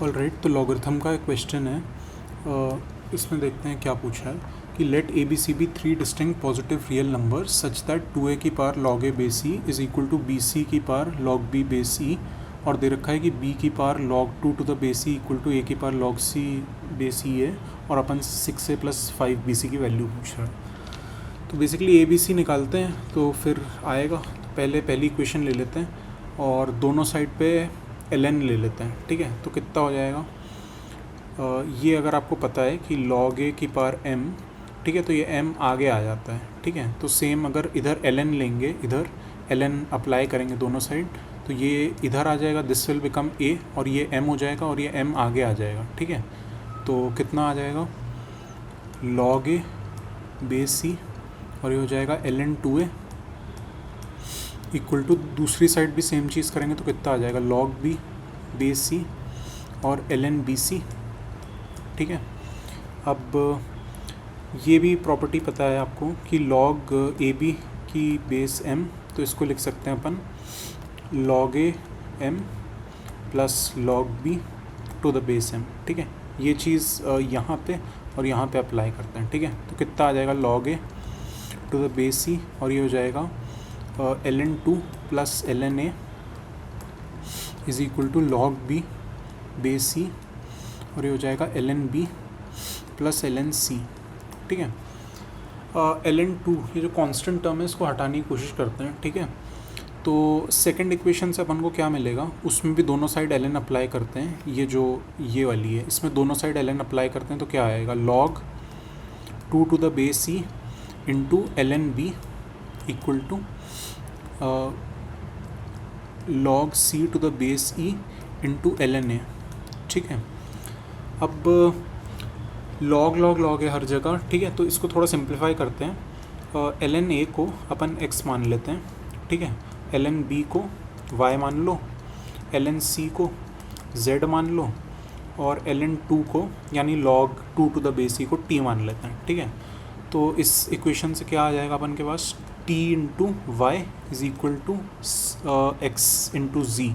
Alright, तो logarithm का एक क्वेश्चन है। इसमें देखते हैं क्या पूछा है कि let a b c be three distinct positive real number such that 2a की power log a base e is equal to b c की power log b base e, और दे रखा है कि b की power log 2 to the base e equal to a की power log c base e है, और अपन 6a प्लस 5 बी सी की वैल्यू पूछ रहा है। तो बेसिकली ए बी सी निकालते हैं तो फिर आएगा। तो पहली इक्वेशन ले लेते हैं और दोनों साइड पे ln ले लेते हैं, ठीक है। तो कितना हो जाएगा, ये अगर आपको पता है कि log a की पावर m, ठीक है, तो ये m आगे आ जाता है, ठीक है। तो सेम अगर इधर ln लेंगे, इधर ln अप्लाई करेंगे दोनों साइड, तो ये इधर आ जाएगा, दिस विल बिकम a, और ये m हो जाएगा और ये m आगे आ जाएगा, ठीक है। तो कितना आ जाएगा, log a बेस c, और ये हो जाएगा ln 2a इक्वल टू, दूसरी साइड भी सेम चीज़ करेंगे तो कितना आ जाएगा, log b बेस c और ln बी सी, ठीक है। अब ये भी प्रॉपर्टी पता है आपको कि log ए बी की बेस m, तो इसको लिख सकते हैं अपन log a m plus log b to the base m, ठीक है। ये चीज़ यहाँ पे और यहाँ पे अप्लाई करते हैं, ठीक है। तो कितना आ जाएगा, log a to the base c, और ये हो जाएगा ln 2 plus ln a is equal to log b base c, और ये हो जाएगा ln b plus ln c, ठीक है। ln 2, ये जो कांस्टेंट टर्म है इसको हटाने की कोशिश करते हैं, ठीक है। तो सेकंड इक्वेशन से अपन को क्या मिलेगा, उसमें भी दोनों साइड ln अप्लाई करते हैं। ये वाली है, इसमें दोनों साइड ln अप्लाई करते हैं तो क्या आएगा, log 2 to the base c into ln b equal to log c to the base e into ln a, ठीक है। अब log है हर जगह, ठीक है। तो इसको थोड़ा सिंप्लीफाई करते हैं। ln a को अपन x मान लेते हैं, ठीक है। ln b को y मान लो, ln c को z मान लो, और ln 2 को यानी log 2 to the base e को t मान लेते हैं, ठीक है। तो इस इक्वेशन से क्या आ जाएगा अपन के पास, t into Y is equal to X into G,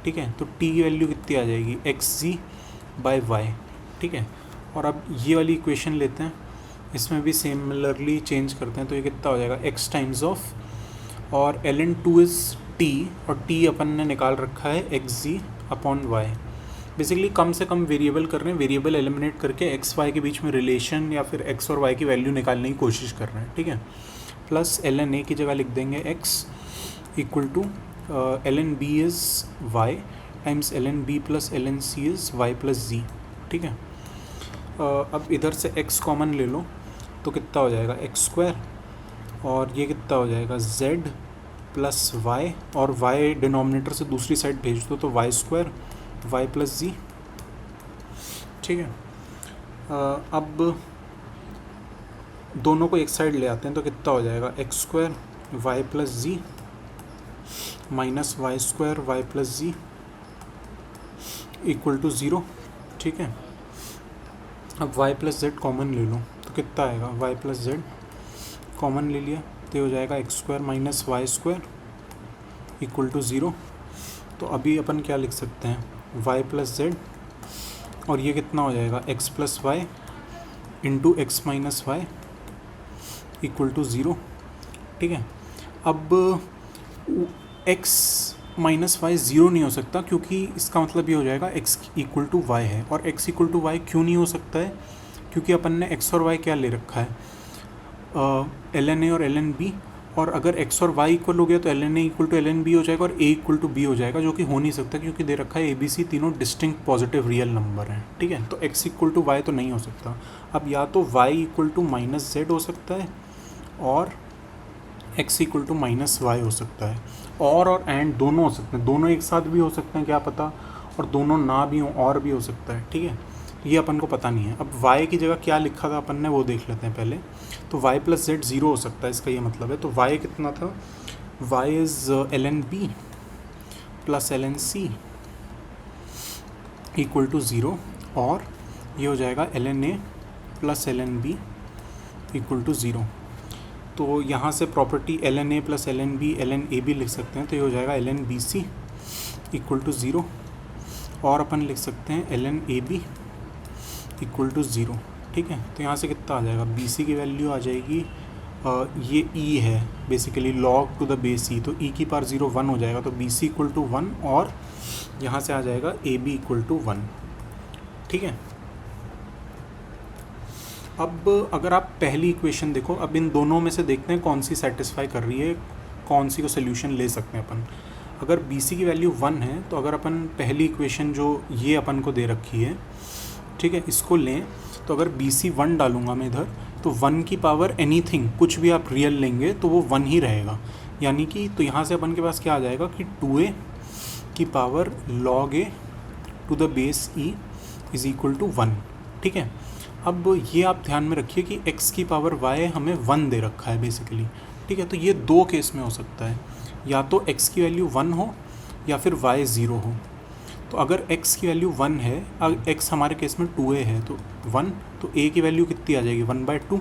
ठीक है। तो t की वैल्यू कितनी आ जाएगी, एक्स जी बाई वाई, ठीक है। और अब ये वाली इक्वेशन लेते हैं, इसमें भी सिमिलरली चेंज करते हैं, तो ये कितना हो जाएगा, x टाइम्स ऑफ, और ln 2 इज़ t, और t अपन ने निकाल रखा है एक्स जी अपॉन वाई। बेसिकली कम से कम वेरिएबल कर रहे हैं, वेरिएबल एलिमिनेट करके एक्स वाई के बीच में रिलेशन या फिर एक्स और वाई की वैल्यू निकालने की कोशिश कर रहे हैं, ठीक है। प्लस ln a की जगह लिख देंगे x equal to ln b is y times ln b plus ln c is y plus G, ठीक है। अब इधर से x कॉमन ले लो तो कितना हो जाएगा, एक्स स्क्वायर, और ये कितना हो जाएगा, z प्लस y, और y डिनोमिनेटर से दूसरी साइड भेज दो तो y square y plus G, ठीक है। अब दोनों को एक साइड ले आते हैं तो कितना हो जाएगा, x square y plus z minus y square y plus z equal to 0, ठीक है। अब y प्लस जेड कॉमन ले लो तो कितना आएगा, y प्लस जेड कॉमन ले लिया तो हो जाएगा x square minus y square equal to 0। तो अभी अपन क्या लिख सकते हैं, y प्लस जेड, और ये कितना हो जाएगा, x plus y into x minus y equal to 0, ठीक है। अब x माइनस वाई 0 नहीं हो सकता, क्योंकि इसका मतलब ये हो जाएगा x इक्वल टू वाई है, और x इक्वल टू वाई क्यों नहीं हो सकता है, क्योंकि अपन ने x और y क्या ले रखा है, ln a और ln b, और अगर x और y इक्वल हो गया तो ln a equal to ln b हो जाएगा और a इक्वल टू b हो जाएगा, जो कि हो नहीं सकता क्योंकि दे रखा है ABC तीनों डिस्टिंक्ट पॉजिटिव रियल नंबर हैं, ठीक है। तो x इक्वल टू वाई तो नहीं हो सकता। अब या तो y equal to minus z हो सकता है, और x equal to minus y हो सकता है, और एंड दोनों हो सकते हैं, दोनों एक साथ भी हो सकते हैं क्या पता, और दोनों ना भी हो और भी हो सकता है, ठीक है। ये अपन को पता नहीं है। अब y की जगह क्या लिखा था अपन ने वो देख लेते हैं पहले। तो y प्लस जेड 0 हो सकता है, इसका ये मतलब है। तो y कितना था, y is ln b plus ln c equal to 0, और ये हो जाएगा ln a plus ln b equal to 0। तो यहाँ से property ln a plus ln b ln a b लिख सकते हैं, तो ये हो जाएगा ln bc इक्वल टू 0, और अपन लिख सकते हैं ln AB इक्वल टू 0, ठीक है। तो यहाँ से कितना आ जाएगा, BC की वैल्यू आ जाएगी, ये E है basically log to the base E, तो E की पावर 0 1 हो जाएगा, तो BC इक्वल टू 1 और यहाँ से आ जाएगा AB इक्वल टू 1, ठीक है। अब अगर आप पहली इक्वेशन देखो, अब इन दोनों में से देखते हैं कौन सी सेटिस्फाई कर रही है, कौन सी को सोल्यूशन ले सकते हैं अपन। अगर BC की वैल्यू 1 है तो अगर अपन पहली इक्वेशन जो ये अपन को दे रखी है, ठीक है, इसको लें, तो अगर BC 1 डालूंगा मैं इधर, तो 1 की पावर एनीथिंग, कुछ भी आप रियल लेंगे तो वो 1 ही रहेगा, यानी कि तो यहाँ से अपन के पास क्या आ जाएगा कि 2a की power log a to the base E is equal to 1, ठीक है। अब ये आप ध्यान में रखिए कि x की पावर y हमें 1 दे रखा है बेसिकली, ठीक है। तो ये दो केस में हो सकता है, या तो x की वैल्यू 1 हो या फिर y 0 हो। तो अगर x की वैल्यू 1 है, अगर x हमारे केस में 2a है तो 1, तो a की वैल्यू कितनी आ जाएगी 1/2,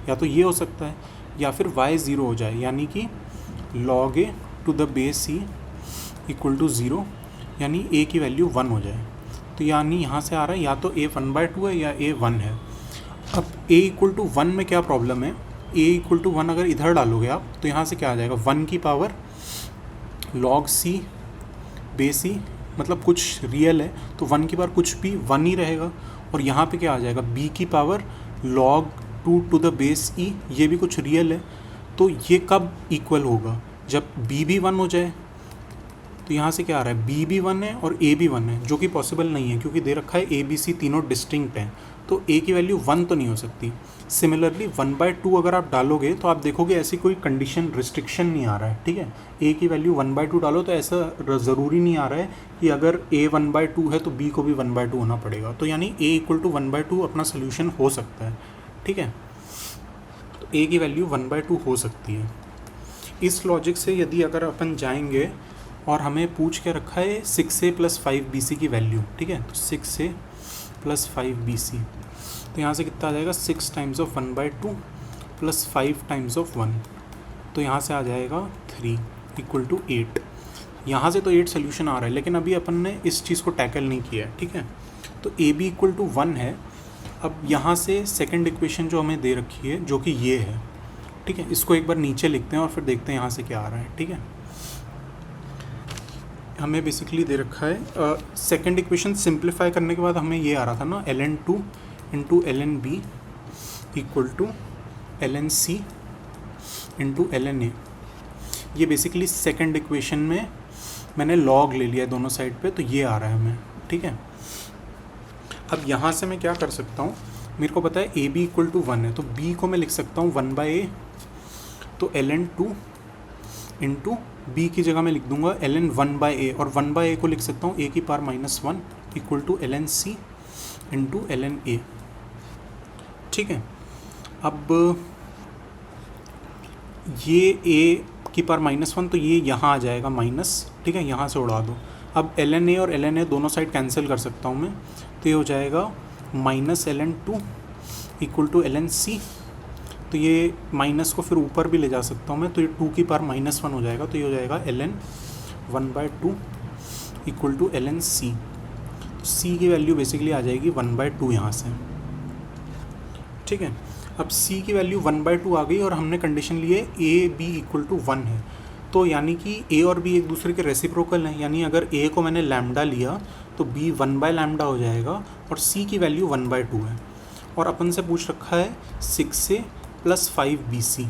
या तो ये हो सकता है, या फिर y 0 हो जाए, यानी कि log a to the base E equal to 0, यानी a की वैल्यू 1 हो जाए। तो यानी यहाँ से आ रहा है या तो a 1/2 है या a 1 है। अब a इक्वल टू 1 में क्या प्रॉब्लम है, a इक्वल टू 1 अगर इधर डालोगे आप तो यहाँ से क्या आ जाएगा, 1 की power log C base E, मतलब कुछ रियल है तो 1 की पावर कुछ भी 1 ही रहेगा, और यहाँ पे क्या आ जाएगा, b की power log 2 to the base E, ये भी कुछ रियल है। तो ये कब इक्वल होगा, जब b भी 1 हो जाए। तो यहाँ से क्या आ रहा है, b भी 1 है और a भी 1 है, जो कि पॉसिबल नहीं है क्योंकि दे रखा है a b c तीनों डिस्टिंक्ट हैं, तो a की वैल्यू 1 तो नहीं हो सकती। सिमिलरली 1/2 अगर आप डालोगे तो आप देखोगे ऐसी कोई कंडीशन रिस्ट्रिक्शन नहीं आ रहा है, ठीक है। a की वैल्यू 1/2 डालो तो ऐसा ज़रूरी नहीं आ रहा है कि अगर a 1/2 है तो b को भी 1/2 होना पड़ेगा, तो यानी a इक्वल टू 1/2 अपना सोल्यूशन हो सकता है, ठीक है। तो a की वैल्यू 1/2 हो सकती है। इस लॉजिक से यदि अगर अपन जाएंगे और हमें पूछ के रखा है 6a + 5bc की वैल्यू, ठीक है, तो 6a + 5bc, तो यहाँ से कितना आ जाएगा, 6 टाइम्स ऑफ 1/2 + 5 टाइम्स ऑफ 1, तो यहाँ से आ जाएगा 3 इक्वल टू 8। यहाँ से तो 8 सोल्यूशन आ रहा है, लेकिन अभी अपन ने इस चीज़ को टैकल नहीं किया है, ठीक है। तो ab इक्वल टू 1 है। अब यहाँ से सेकेंड इक्वेशन जो हमें दे रखी है, जो कि ये है, ठीक है, इसको एक बार नीचे लिखते हैं और फिर देखते हैं यहाँ से क्या आ रहा है, ठीक है। हमें बेसिकली दे रखा है सेकेंड इक्वेशन सिंप्लीफाई करने के बाद हमें ये आ रहा था ना, ln2 into ln b equal to ln c into ln a। ये बेसिकली सेकेंड इक्वेशन में मैंने log ले लिया है दोनों साइड पे, तो ये आ रहा है हमें, ठीक है। अब यहाँ से मैं क्या कर सकता हूँ, मेरे को पता है a b इक्वल टू 1 है, तो b को मैं लिख सकता हूँ 1/a, तो ln2 इंटू b की जगह मैं लिख दूंगा ln 1/a, और 1/a को लिख सकता हूँ a की power -1 equal to ln c into ln a, ठीक है। अब ये a की पावर -1, तो ये यहाँ आ जाएगा माइनस, ठीक है, यहाँ से उड़ा दो। अब ln a और ln a दोनों साइड कैंसिल कर सकता हूँ मैं, तो ये हो जाएगा -ln2 equal to ln c, तो ये माइनस को फिर ऊपर भी ले जा सकता हूँ मैं, तो ये 2 की पावर -1 हो जाएगा, तो ये हो जाएगा ln 1/2 equal to ln c। तो c की वैल्यू बेसिकली आ जाएगी 1/2 यहाँ से, ठीक है। अब c की वैल्यू 1/2 आ गई और हमने कंडीशन ली है a b इक्वल टू 1 है, तो यानी कि a और b एक दूसरे के रेसिप्रोकल हैं, यानी अगर a को मैंने लैम्डा लिया तो b 1/λ हो जाएगा, और c की वैल्यू 1/2 है, और अपन से पूछ रखा है 6a + 5bc,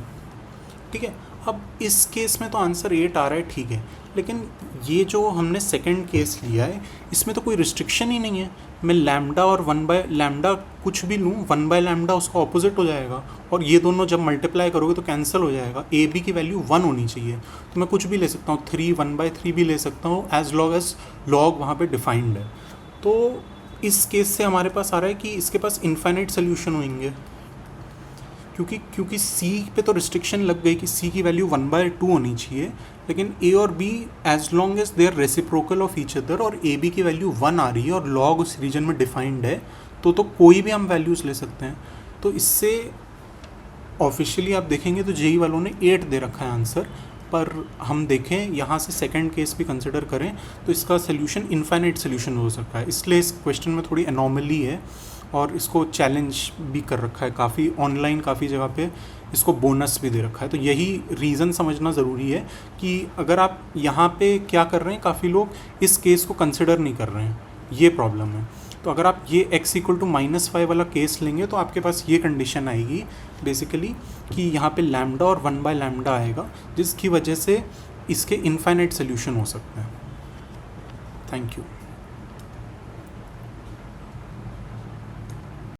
ठीक है। अब इस केस में तो आंसर 8 आ रहा है, ठीक है, लेकिन ये जो हमने सेकंड केस लिया है इसमें तो कोई रिस्ट्रिक्शन ही नहीं है। मैं लैम्डा और 1/λ कुछ भी लूँ, 1/λ उसका ऑपोजिट हो जाएगा, और ये दोनों जब मल्टीप्लाई करोगे तो कैंसिल हो जाएगा। ए बी की वैल्यू 1 होनी चाहिए, तो मैं कुछ भी ले सकता हूँ, 3 1/3 भी ले सकता हूँ, एज लॉन्ग एज लॉग वहाँ पे डिफाइंड है। तो इस केस से हमारे पास आ रहा है कि इसके पास इनफाइनाइट सोल्यूशन होंगे, क्योंकि C पे तो रिस्ट्रिक्शन लग गई कि C की वैल्यू 1/2 होनी चाहिए, लेकिन A और B as long as they are reciprocal of each other, और A B की वैल्यू 1 आ रही है और लॉग उस रीजन में डिफाइंड है, तो कोई भी हम वैल्यूज़ ले सकते हैं। तो इससे ऑफिशियली आप देखेंगे तो जेई वालों ने 8 दे रखा है आंसर, पर हम देखें यहाँ से सेकंड केस भी कंसिडर करें तो इसका सोल्यूशन इनफाइनाइट सोल्यूशन हो सकता है। इसलिए इस क्वेश्चन में थोड़ी एनॉमली है और इसको चैलेंज भी कर रखा है काफ़ी ऑनलाइन, काफ़ी जगह पे इसको बोनस भी दे रखा है। तो यही रीज़न समझना ज़रूरी है कि अगर आप यहाँ पे क्या कर रहे हैं, काफ़ी लोग इस केस को कंसिडर नहीं कर रहे हैं, ये प्रॉब्लम है। तो अगर आप ये x इक्वल टू -5 वाला केस लेंगे तो आपके पास ये कंडीशन आएगी बेसिकली कि यहाँ पे लैम्डा और 1/λ आएगा, जिसकी वजह से इसके इनफाइनाइट सोल्यूशन हो सकते हैं। Thank you.